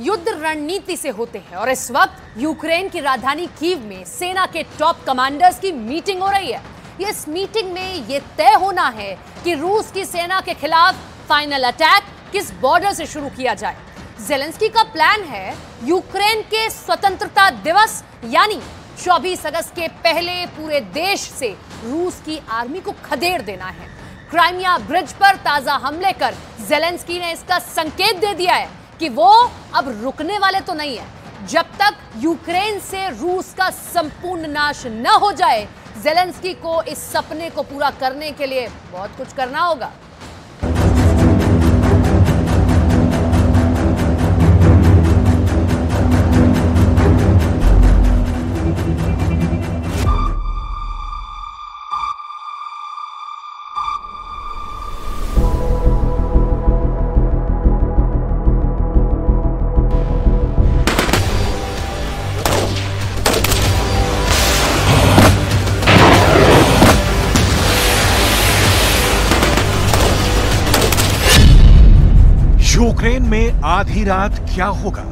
युद्ध रणनीति से होते हैं और इस वक्त यूक्रेन की राजधानी कीव में सेना के टॉप कमांडर्स की मीटिंग हो रही है। इस मीटिंग में यह तय होना है कि रूस की सेना के खिलाफ फाइनल अटैक किस बॉर्डर से शुरू किया जाए। ज़ेलेंस्की का प्लान है यूक्रेन के स्वतंत्रता दिवस यानी 24 अगस्त के पहले पूरे देश से रूस की आर्मी को खदेड़ देना है। क्राइमिया ब्रिज पर ताजा हमले कर ज़ेलेंस्की ने इसका संकेत दे दिया है कि वो अब रुकने वाले तो नहीं है। जब तक यूक्रेन से रूस का संपूर्ण नाश न हो जाए, ज़ेलेंस्की को इस सपने को पूरा करने के लिए बहुत कुछ करना होगा। यूक्रेन में आधी रात क्या होगा?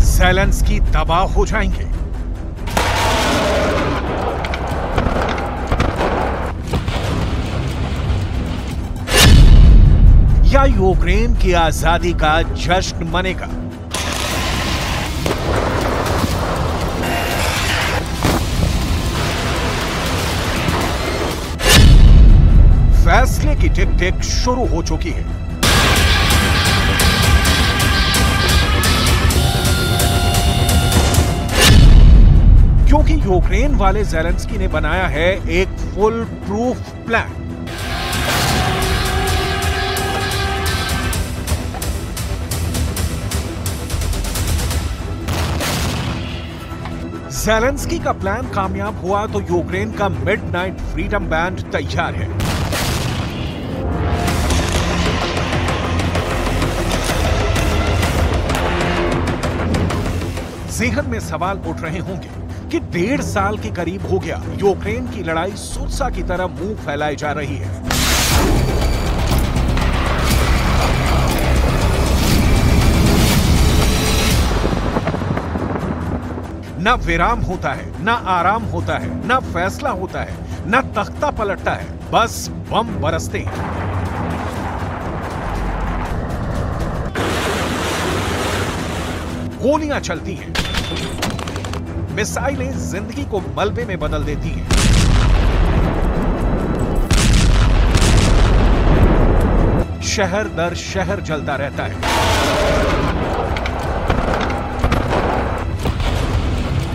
ज़ेलेंस्की तबाह हो जाएंगे। या यूक्रेन की आजादी का जश्न मनेगा? फैसले की टिक टिक शुरू हो चुकी है। क्योंकि यूक्रेन वाले ज़ेलेंस्की ने बनाया है एक फुल प्रूफ प्लान। ज़ेलेंस्की का प्लान कामयाब हुआ तो यूक्रेन का मिडनाइट फ्रीडम बैंड तैयार है। ज़हन में सवाल उठ रहे होंगे कि 1.5 साल के करीब हो गया यूक्रेन की लड़ाई सुरसा की तरह मुंह फैलाई जा रही है। न विराम होता है, न आराम होता है, न फैसला होता है, न तख्ता पलटता है, बस बम बरसते हैं। गोलियां चलती हैं, मिसाइलें जिंदगी को मलबे में बदल देती हैं। शहर दर शहर जलता रहता है।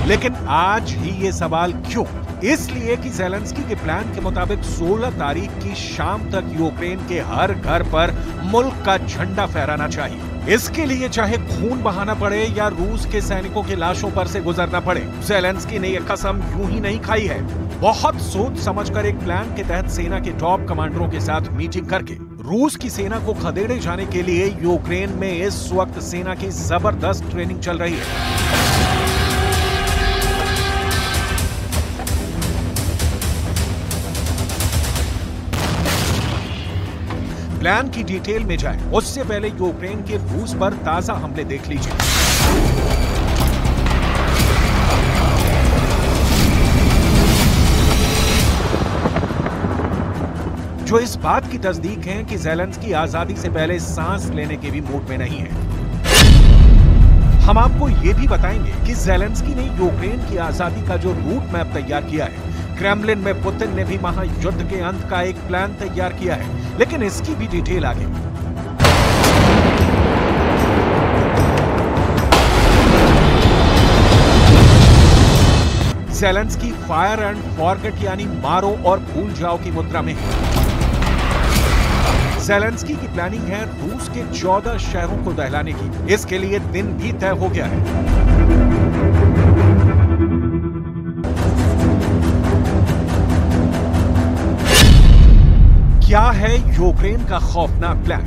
लेकिन आज ही ये सवाल क्यों? इसलिए कि ज़ेलेंस्की के प्लान के मुताबिक 16 तारीख की शाम तक यूक्रेन के हर घर पर मुल्क का झंडा फहराना चाहिए। इसके लिए चाहे खून बहाना पड़े या रूस के सैनिकों की लाशों पर से गुजरना पड़े, ज़ेलेंस्की ने यह कसम यूं ही नहीं खाई है। बहुत सोच समझकर एक प्लान के तहत सेना के टॉप कमांडरों के साथ मीटिंग करके रूस की सेना को खदेड़े जाने के लिए यूक्रेन में इस वक्त सेना की जबरदस्त ट्रेनिंग चल रही है। प्लान की डिटेल में जाएं, उससे पहले यूक्रेन के रूस पर ताजा हमले देख लीजिए। जो इस बात की तस्दीक है कि ज़ेलेंस्की आजादी से पहले सांस लेने के भी मूड में नहीं है। हम आपको यह भी बताएंगे कि ज़ेलेंस्की ने यूक्रेन की आजादी का जो रूट मैप तैयार किया है, क्रेमलिन में पुतिन ने भी महायुद्ध के अंत का एक प्लान तैयार किया है, लेकिन इसकी भी डिटेल आगे। ज़ेलेंस्की फायर एंड फॉरगेट यानी मारो और भूल जाओ की मुद्रा में है। ज़ेलेंस्की की प्लानिंग है रूस के 14 शहरों को दहलाने की। इसके लिए दिन भी तय हो गया है। क्या है यूक्रेन का खौफनाक प्लान?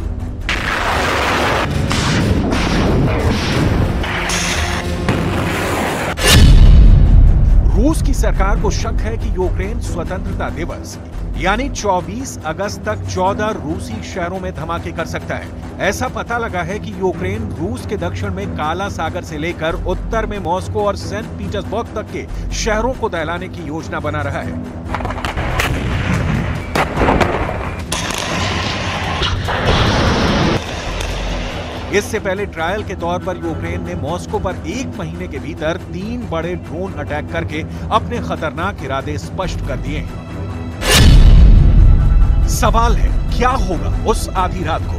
रूस की सरकार को शक है कि यूक्रेन स्वतंत्रता दिवस यानी 24 अगस्त तक 14 रूसी शहरों में धमाके कर सकता है। ऐसा पता लगा है कि यूक्रेन रूस के दक्षिण में काला सागर से लेकर उत्तर में मॉस्को और सेंट पीटर्सबर्ग तक के शहरों को दहलाने की योजना बना रहा है। इससे पहले ट्रायल के तौर पर यूक्रेन ने मॉस्को पर 1 महीने के भीतर 3 बड़े ड्रोन अटैक करके अपने खतरनाक इरादे स्पष्ट कर दिए हैं। सवाल है, क्या होगा उस आधी रात को?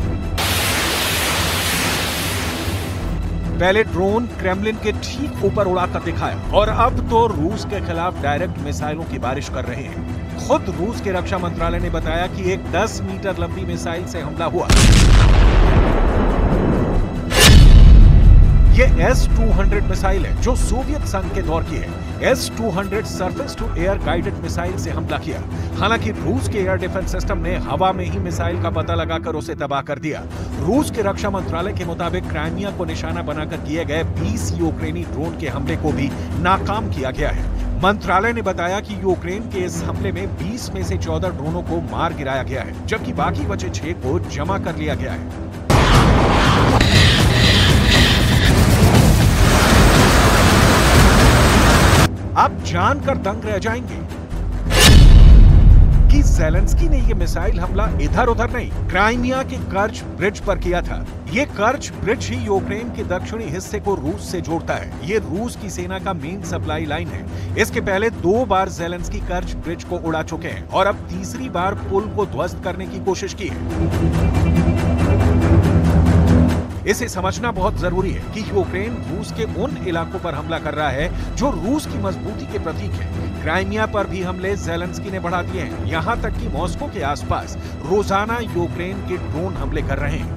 पहले ड्रोन क्रेमलिन के ठीक ऊपर उड़ाकर दिखाया और अब तो रूस के खिलाफ डायरेक्ट मिसाइलों की बारिश कर रहे हैं। खुद रूस के रक्षा मंत्रालय ने बताया कि एक 10 मीटर लंबी मिसाइल से हमला हुआ। ये S-200 मिसाइल है जो सोवियत संघ के दौर की है। S-200 surface to air guided missile से हमला किया। हालांकि रूस के एयर डिफेंस सिस्टम ने हवा में ही मिसाइल का पता लगाकर उसे तबाह कर दिया। रूस के रक्षा मंत्रालय के मुताबिक क्राइमिया को निशाना बनाकर किए गए 20 यूक्रेनी ड्रोन के हमले को भी नाकाम किया गया है। मंत्रालय ने बताया कि यूक्रेन के इस हमले में 20 में से 14 ड्रोनों को मार गिराया गया है, जबकि बाकी बचे 6 को जमा कर लिया गया है। आप जानकर दंग रह जाएंगे कि ज़ेलेंस्की ने यह मिसाइल हमला इधर उधर नहीं, क्राइमिया के कर्च ब्रिज पर किया था। ये कर्च ब्रिज ही यूक्रेन के दक्षिणी हिस्से को रूस से जोड़ता है। ये रूस की सेना का मेन सप्लाई लाइन है। इसके पहले 2 बार ज़ेलेंस्की कर्च ब्रिज को उड़ा चुके हैं और अब तीसरी बार पुल को ध्वस्त करने की कोशिश की है। इसे समझना बहुत जरूरी है कि यूक्रेन रूस के उन इलाकों पर हमला कर रहा है जो रूस की मजबूती के प्रतीक है। क्राइमिया पर भी हमले ज़ेलेंस्की ने बढ़ा दिए हैं। यहां तक कि मॉस्को के आसपास रोजाना यूक्रेन के ड्रोन हमले कर रहे हैं।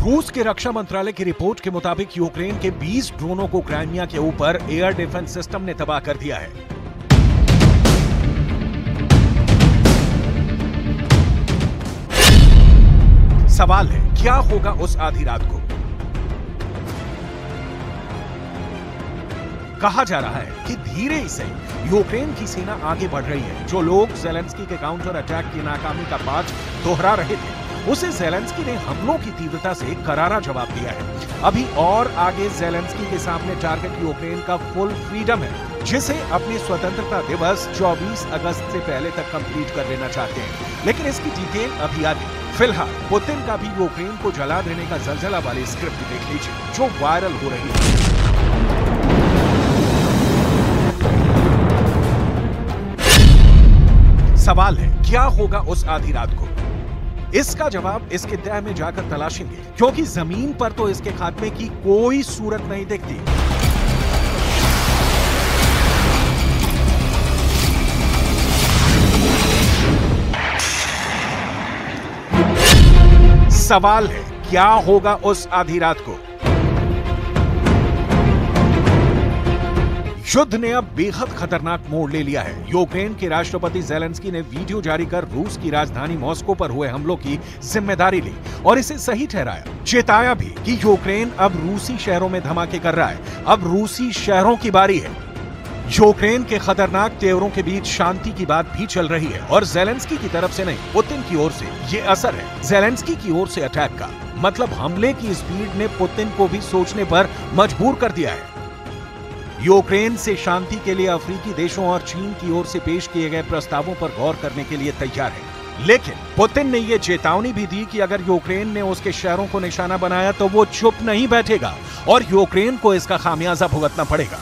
रूस के रक्षा मंत्रालय की रिपोर्ट के मुताबिक यूक्रेन के 20 ड्रोनों को क्राइमिया के ऊपर एयर डिफेंस सिस्टम ने तबाह कर दिया है। सवाल है, क्या होगा उस आधी रात को? कहा जा रहा है कि धीरे से यूक्रेन की सेना आगे बढ़ रही है। जो लोग ज़ेलेंस्की के काउंटर अटैक की नाकामी का पाठ दोहरा रहे थे, उसे ज़ेलेंस्की ने हमलों की तीव्रता से करारा जवाब दिया है। अभी और आगे ज़ेलेंस्की के सामने टारगेट यूक्रेन का फुल फ्रीडम है, जिसे अपने स्वतंत्रता दिवस 24 अगस्त से पहले तक कंप्लीट कर लेना चाहते हैं। लेकिन इसकी डिटेल अभी आगे। फिलहाल पुतिन का भी यूक्रेन को जला देने का जलजला वाली स्क्रिप्ट देख लीजिए, जो वायरल हो रही है। सवाल है, क्या होगा उस आधी रात को? इसका जवाब इसके तह में जाकर तलाशेंगे, क्योंकि जमीन पर तो इसके खात्मे की कोई सूरत नहीं दिखती। सवाल है, क्या होगा उस आधी रात को? युद्ध ने अब बेहद खतरनाक मोड़ ले लिया है। यूक्रेन के राष्ट्रपति ज़ेलेंस्की ने वीडियो जारी कर रूस की राजधानी मॉस्को पर हुए हमलों की जिम्मेदारी ली और इसे सही ठहराया। चेताया भी कि यूक्रेन अब रूसी शहरों में धमाके कर रहा है। अब रूसी शहरों की बारी है। यूक्रेन के खतरनाक तेवरों के बीच शांति की बात भी चल रही है और ज़ेलेंस्की की तरफ से नहीं, पुतिन की ओर से ये असर है। ज़ेलेंस्की की ओर से अटैक का मतलब हमले की स्पीड ने पुतिन को भी सोचने पर मजबूर कर दिया है। यूक्रेन से शांति के लिए अफ्रीकी देशों और चीन की ओर से पेश किए गए प्रस्तावों पर गौर करने के लिए तैयार है। लेकिन पुतिन ने यह चेतावनी भी दी कि अगर यूक्रेन ने उसके शहरों को निशाना बनाया तो वो चुप नहीं बैठेगा और यूक्रेन को इसका खामियाजा भुगतना पड़ेगा।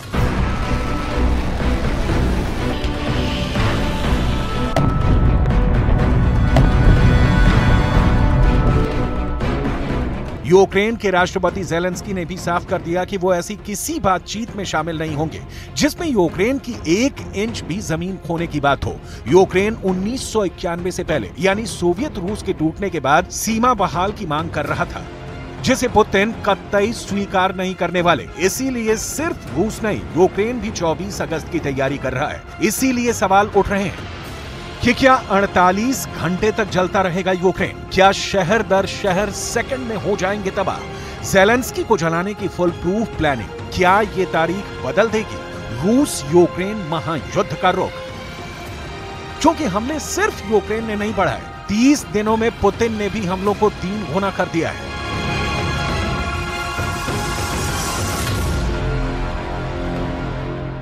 यूक्रेन के राष्ट्रपति ज़ेलेंस्की ने भी साफ कर दिया कि वो ऐसी किसी बातचीत में शामिल नहीं होंगे जिसमें यूक्रेन की 1 इंच भी जमीन खोने की बात हो। यूक्रेन 1991 से पहले यानी सोवियत रूस के टूटने के बाद सीमा बहाल की मांग कर रहा था, जिसे पुतिन कतई स्वीकार नहीं करने वाले। इसीलिए सिर्फ रूस नहीं, यूक्रेन भी 24 अगस्त की तैयारी कर रहा है। इसीलिए सवाल उठ रहे हैं कि क्या 48 घंटे तक जलता रहेगा यूक्रेन? क्या शहर दर शहर सेकंड में हो जाएंगे तबाह? ज़ेलेंस्की को जलाने की फुल प्रूफ प्लानिंग क्या ये तारीख बदल देगी रूस यूक्रेन महायुद्ध का रुख? क्योंकि हमले सिर्फ यूक्रेन ने नहीं बढ़ाए, 30 दिनों में पुतिन ने भी हमलों को 3 गुना कर दिया है।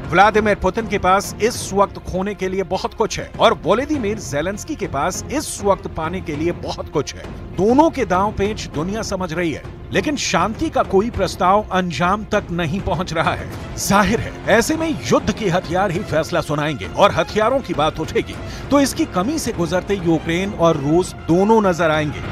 व्लादिमीर पुतिन के पास इस वक्त खोने के लिए बहुत कुछ है और वोलोदिमीर ज़ेलेंस्की के पास इस वक्त पाने के लिए बहुत कुछ है। दोनों के दांव पेच दुनिया समझ रही है, लेकिन शांति का कोई प्रस्ताव अंजाम तक नहीं पहुंच रहा है। जाहिर है ऐसे में युद्ध के हथियार ही फैसला सुनाएंगे और हथियारों की बात उठेगी तो इसकी कमी से गुजरते यूक्रेन और रूस दोनों नजर आएंगे।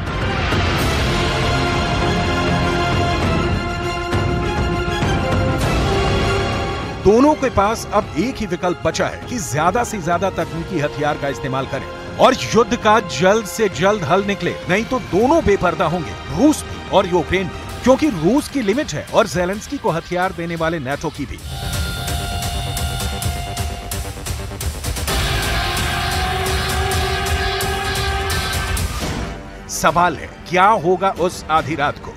दोनों के पास अब एक ही विकल्प बचा है कि ज्यादा से ज्यादा तकनीकी हथियार का इस्तेमाल करें और युद्ध का जल्द से जल्द हल निकले, नहीं तो दोनों बेपर्दा होंगे, रूस भी और यूक्रेन भी, क्योंकि रूस की लिमिट है और ज़ेलेंस्की को हथियार देने वाले नाटो की भी। सवाल है क्या होगा उस आधी रात को?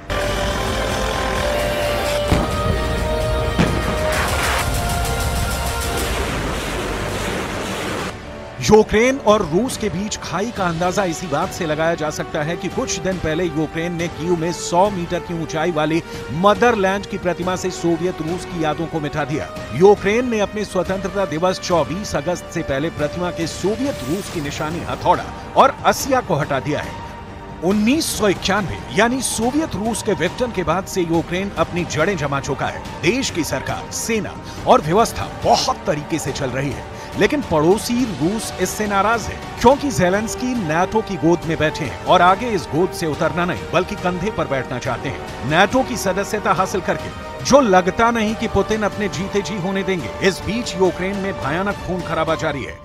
यूक्रेन और रूस के बीच खाई का अंदाजा इसी बात से लगाया जा सकता है कि कुछ दिन पहले यूक्रेन ने कीव में 100 मीटर की ऊंचाई वाली मदरलैंड की प्रतिमा से सोवियत रूस की यादों को मिटा दिया। यूक्रेन ने अपने स्वतंत्रता दिवस 24 अगस्त से पहले प्रतिमा के सोवियत रूस की निशानी हथौड़ा और अस्या को हटा दिया है। 1991 यानी सोवियत रूस के विघटन के बाद से यूक्रेन अपनी जड़ें जमा चुका है। देश की सरकार, सेना और व्यवस्था बहुत तरीके से चल रही है, लेकिन पड़ोसी रूस इससे नाराज है क्योंकि ज़ेलेंस्की नाटो की गोद में बैठे हैं और आगे इस गोद से उतरना नहीं बल्कि कंधे पर बैठना चाहते हैं। नाटो की सदस्यता हासिल करके जो लगता नहीं कि पुतिन अपने जीते जी होने देंगे। इस बीच यूक्रेन में भयानक खून खराबा जारी है।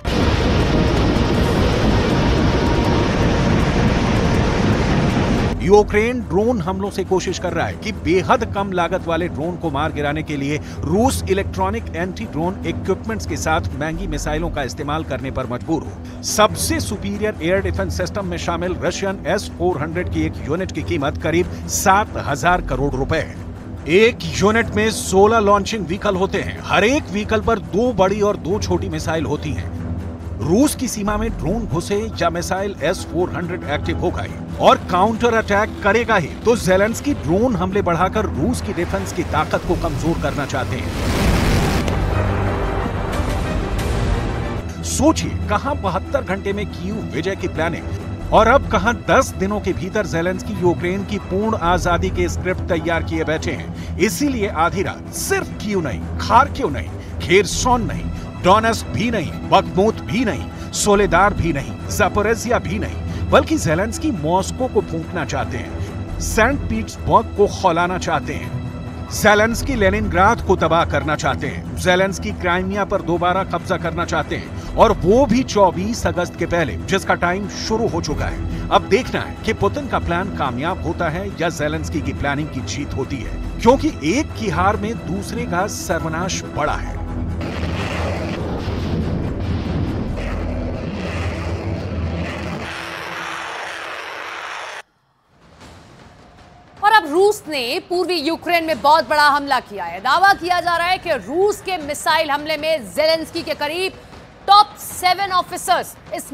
यूक्रेन ड्रोन हमलों से कोशिश कर रहा है कि बेहद कम लागत वाले ड्रोन को मार गिराने के लिए रूस इलेक्ट्रॉनिक एंटी ड्रोन इक्विपमेंट्स के साथ महंगी मिसाइलों का इस्तेमाल करने पर मजबूर हो। सबसे सुपीरियर एयर डिफेंस सिस्टम में शामिल रशियन S-400 की एक यूनिट की कीमत करीब 7,000 करोड़ रुपए है। एक यूनिट में 16 लॉन्चिंग व्हीकल होते हैं। हर एक व्हीकल पर 2 बड़ी और 2 छोटी मिसाइल होती हैं। रूस की सीमा में ड्रोन घुसे या मिसाइल S-400 एक्टिव होगा ही और काउंटर अटैक करेगा ही, तो ज़ेलेंस्की ड्रोन हमले बढ़ाकर रूस की डिफेंस की ताकत को कमजोर करना चाहते हैं। सोचिए, कहां 72 घंटे में कीव विजय की प्लानिंग और अब कहां 10 दिनों के भीतर ज़ेलेंस्की यूक्रेन की पूर्ण आजादी के स्क्रिप्ट तैयार किए बैठे हैं। इसीलिए आधी रात सिर्फ कीव नहीं, खार्किव नहीं, खेरसोन नहीं, डोनेट्स्क भी नहीं, बखमुत भी नहीं, सोलेदार भी नहीं, ज़ापोरिज़िया भी नहीं, बल्कि ज़ेलेंस्की मॉस्को को फूंकना चाहते हैं, सेंट पीटर्सबर्ग को खौलाना चाहते हैं, ज़ेलेंस्की लेनिनग्राद को तबाह करना चाहते हैं, ज़ेलेंस्की क्राइमिया पर दोबारा कब्जा करना चाहते हैं और वो भी 24 अगस्त के पहले, जिसका टाइम शुरू हो चुका है। अब देखना है कि पुतिन का प्लान कामयाब होता है या ज़ेलेंस्की की प्लानिंग की जीत होती है, क्योंकि एक की हार में दूसरे का सर्वनाश बड़ा है। रूस ने पूर्वी यूक्रेन में बहुत बड़ा हमला किया है। दावा किया जा रहा है कि रूस के मिसाइल हमले में ज़ेलेंस्की के करीब टॉप 7 ऑफिसर्स इस